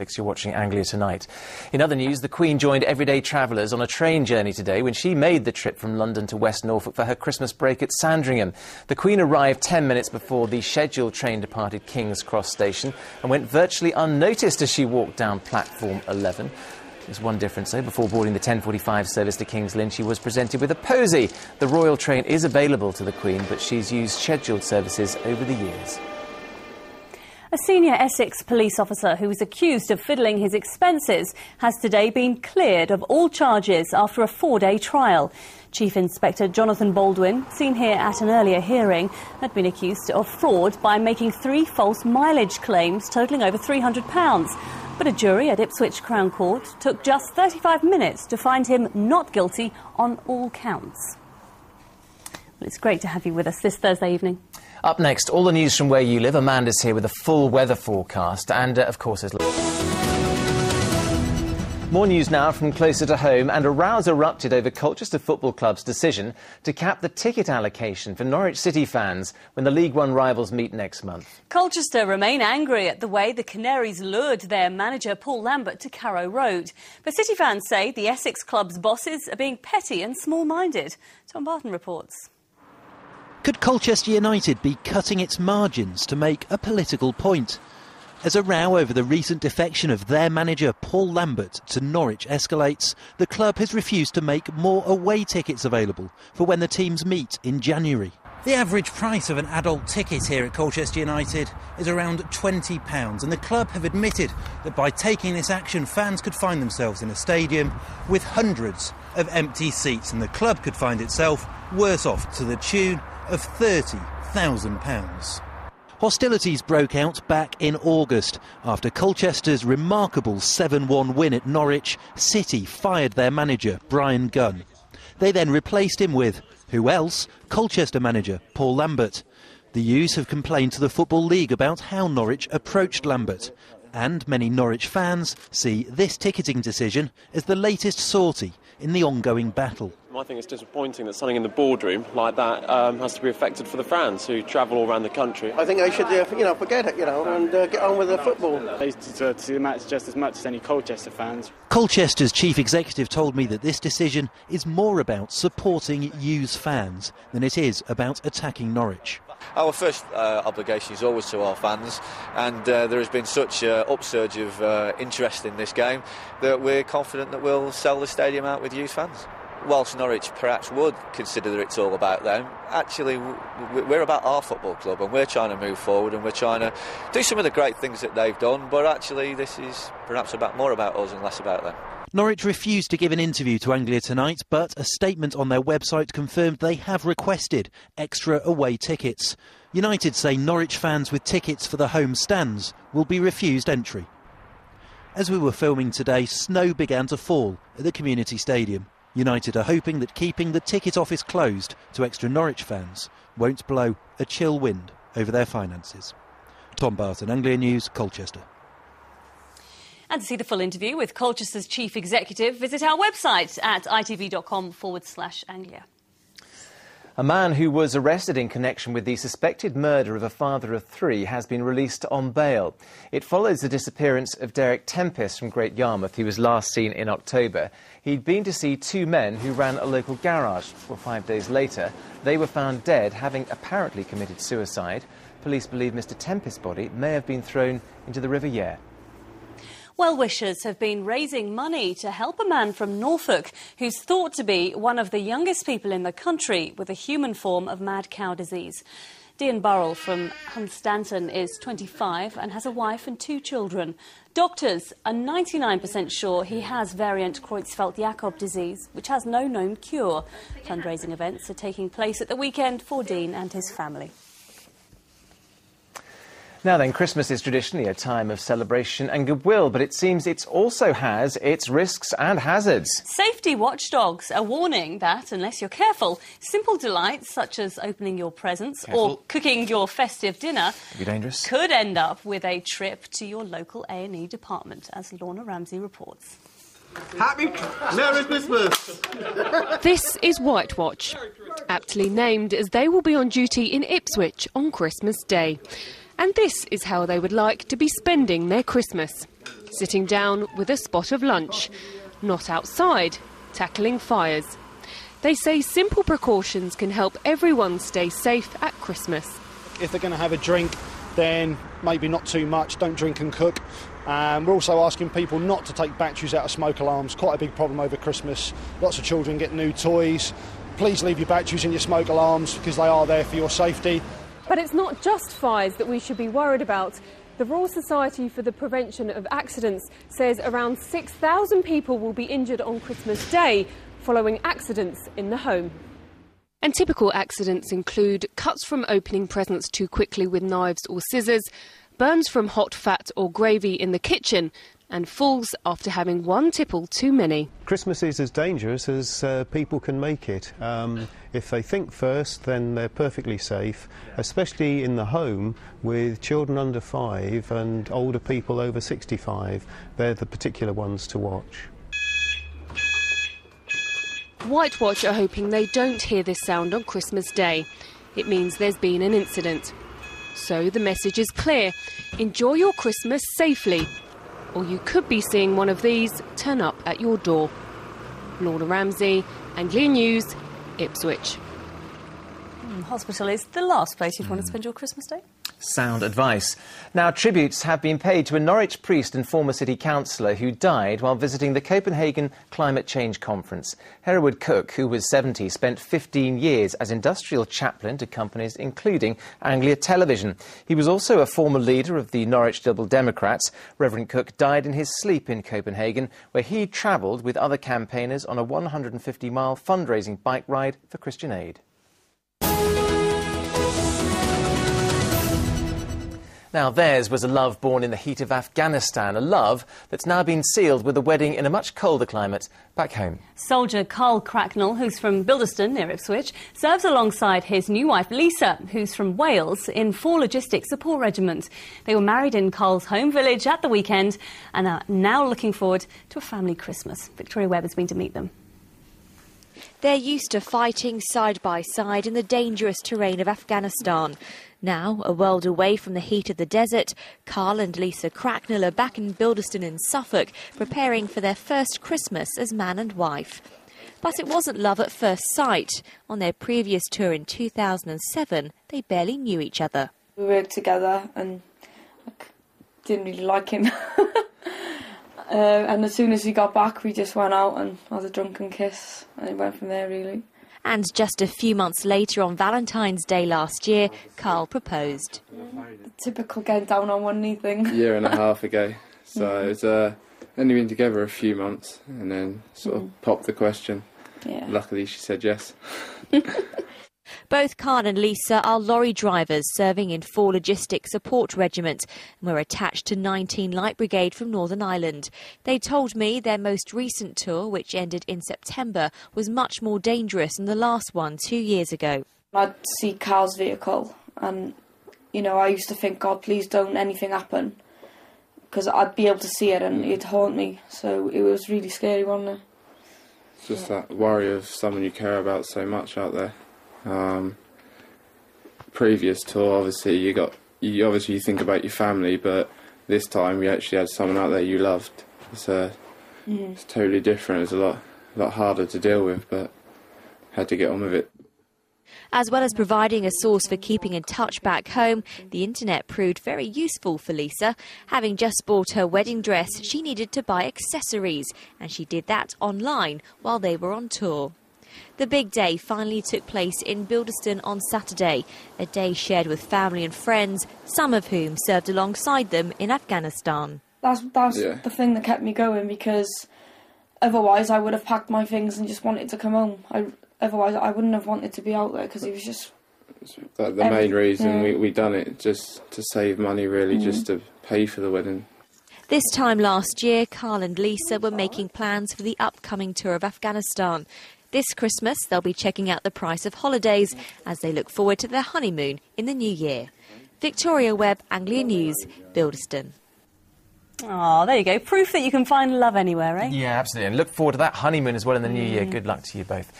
You're watching Anglia Tonight. In other news, the Queen joined everyday travellers on a train journey today when she made the trip from London to West Norfolk for her Christmas break at Sandringham. The Queen arrived 10 minutes before the scheduled train departed King's Cross station and went virtually unnoticed as she walked down platform 11. There's one difference, though. Before boarding the 10:45 service to King's Lynn, she was presented with a posy. The royal train is available to the Queen, but she's used scheduled services over the years. A senior Essex police officer who was accused of fiddling his expenses has today been cleared of all charges after a 4-day trial. Chief Inspector Jonathan Baldwin, seen here at an earlier hearing, had been accused of fraud by making 3 false mileage claims totalling over £300. But a jury at Ipswich Crown Court took just 35 minutes to find him not guilty on all counts. Well, it's great to have you with us this Thursday evening. Up next, all the news from where you live. Amanda's here with a full weather forecast and, of course, there's more news now from closer to home, and a rows erupted over Colchester Football Club's decision to cap the ticket allocation for Norwich City fans when the League One rivals meet next month. Colchester remain angry at the way the Canaries lured their manager Paul Lambert to Carrow Road. But City fans say the Essex club's bosses are being petty and small-minded. Tom Barton reports. Could Colchester United be cutting its margins to make a political point? As a row over the recent defection of their manager Paul Lambert to Norwich escalates, the club has refused to make more away tickets available for when the teams meet in January. The average price of an adult ticket here at Colchester United is around £20, and the club have admitted that by taking this action, fans could find themselves in a stadium with hundreds of empty seats, and the club could find itself worse off to the tune of £30,000. Hostilities broke out back in August. After Colchester's remarkable 7-1 win at Norwich, City fired their manager, Brian Gunn. They then replaced him with, who else? Colchester manager Paul Lambert. The U's have complained to the Football League about how Norwich approached Lambert. And many Norwich fans see this ticketing decision as the latest sortie in the ongoing battle. I think it's disappointing that something in the boardroom like that has to be affected for the fans who travel all around the country. I think they should, forget it, and get on with their football. They deserve to see the match just as much as any Colchester fans. Colchester's chief executive told me that this decision is more about supporting U's fans than it is about attacking Norwich. Our first obligation is always to our fans, and there has been such an upsurge of interest in this game that we're confident that we'll sell the stadium out with youth fans. Whilst Norwich perhaps would consider that it's all about them, actually we're about our football club, and we're trying to move forward and we're trying to do some of the great things that they've done, but actually this is perhaps more about us and less about them. Norwich refused to give an interview to Anglia Tonight, but a statement on their website confirmed they have requested extra away tickets. United say Norwich fans with tickets for the home stands will be refused entry. As we were filming today, snow began to fall at the community stadium. United are hoping that keeping the ticket office closed to extra Norwich fans won't blow a chill wind over their finances. Tom Barton, Anglia News, Colchester. And to see the full interview with Colchester's chief executive, visit our website at itv.com/Anglia. A man who was arrested in connection with the suspected murder of a father of 3 has been released on bail. It follows the disappearance of Derek Tempest from Great Yarmouth. He was last seen in October. He'd been to see 2 men who ran a local garage. Well, 5 days later, they were found dead, having apparently committed suicide. Police believe Mr Tempest's body may have been thrown into the River Yare. Well-wishers have been raising money to help a man from Norfolk who's thought to be one of the youngest people in the country with a human form of mad cow disease. Dean Burrell from Hunstanton is 25 and has a wife and 2 children. Doctors are 99% sure he has variant Creutzfeldt-Jakob disease, which has no known cure. Fundraising events are taking place at the weekend for Dean and his family. Now then, Christmas is traditionally a time of celebration and goodwill, but it seems it also has its risks and hazards. Safety watchdogs are warning that, unless you're careful, simple delights such as opening your presents or cooking your festive dinner could end up with a trip to your local A&E department, as Lorna Ramsey reports. Happy Merry Christmas! This is White Watch, aptly named as they will be on duty in Ipswich on Christmas Day. And this is how they would like to be spending their Christmas. sitting down with a spot of lunch, not outside, tackling fires. They say simple precautions can help everyone stay safe at Christmas. If they're going to have a drink, then maybe not too much, don't drink and cook. We're also asking people not to take batteries out of smoke alarms, quite a big problem over Christmas. Lots of children get new toys. Please leave your batteries in your smoke alarms because they are there for your safety. But it's not just fires that we should be worried about. The Royal Society for the Prevention of Accidents says around 6,000 people will be injured on Christmas Day following accidents in the home. And typical accidents include cuts from opening presents too quickly with knives or scissors, burns from hot fat or gravy in the kitchen, and falls after having one tipple too many. Christmas is as dangerous as people can make it. If they think first, then they're perfectly safe, especially in the home with children under 5 and older people over 65. They're the particular ones to watch. White Watch are hoping they don't hear this sound on Christmas Day. It means there's been an incident. So the message is clear: enjoy your Christmas safely, or you could be seeing one of these turn up at your door. Lorna Ramsey, Anglia News, Ipswich. Hospital is the last place you'd want to spend your Christmas Day. Sound advice. Now, tributes have been paid to a Norwich priest and former city councillor who died while visiting the Copenhagen Climate Change Conference. Hereward Cook, who was 70, spent 15 years as industrial chaplain to companies including Anglia Television. He was also a former leader of the Norwich Liberal Democrats. Reverend Cook died in his sleep in Copenhagen, where he travelled with other campaigners on a 150-mile fundraising bike ride for Christian Aid. Now, theirs was a love born in the heat of Afghanistan, a love that's now been sealed with a wedding in a much colder climate back home. Soldier Carl Cracknell, who's from Bilderston near Ipswich, serves alongside his new wife Lisa, who's from Wales, in 4 Logistics Support Regiment. They were married in Carl's home village at the weekend and are now looking forward to a family Christmas. Victoria Webb has been to meet them. They're used to fighting side by side in the dangerous terrain of Afghanistan. Now, a world away from the heat of the desert, Carl and Lisa Cracknell are back in Bilderston in Suffolk, preparing for their first Christmas as man and wife. But it wasn't love at first sight. On their previous tour in 2007, they barely knew each other. We worked together and I didn't really like him. And as soon as we got back, we just went out and had a drunken kiss, and it went from there, really. And just a few months later, on Valentine's Day last year, Carl proposed. The typical getting down on one knee thing. A year and a half ago. So it's only been together a few months, and then sort of popped the question. Yeah. Luckily, she said yes. Both Carl and Lisa are lorry drivers serving in 4 Logistics Support Regiment and were attached to 19 Light Brigade from Northern Ireland. They told me their most recent tour, which ended in September, was much more dangerous than the last one 2 years ago. I'd see Carl's vehicle and, you know, I used to think, God, please don't anything happen, because I'd be able to see it and it'd haunt me. So it was really scary, wasn't it? It's just that worry of someone you care about so much out there. Previous tour, obviously you think about your family, but this time you actually had someone out there you loved. It's totally different. It's a lot harder to deal with, but had to get on with it. As well as providing a source for keeping in touch back home, the internet proved very useful for Lisa. Having just bought her wedding dress, she needed to buy accessories, and she did that online while they were on tour. The big day finally took place in Bilderston on Saturday, a day shared with family and friends, some of whom served alongside them in Afghanistan. That's the thing that kept me going, because otherwise I would have packed my things and just wanted to come home. Otherwise I wouldn't have wanted to be out there, because it was just... The main reason we done it, just to save money, really, just to pay for the wedding. This time last year, Carl and Lisa were making plans for the upcoming tour of Afghanistan. This Christmas, they'll be checking out the price of holidays as they look forward to their honeymoon in the new year. Victoria Webb, Anglia News, Bilderston. Oh, there you go. Proof that you can find love anywhere, eh? Yeah, absolutely. And look forward to that honeymoon as well in the new year. Good luck to you both.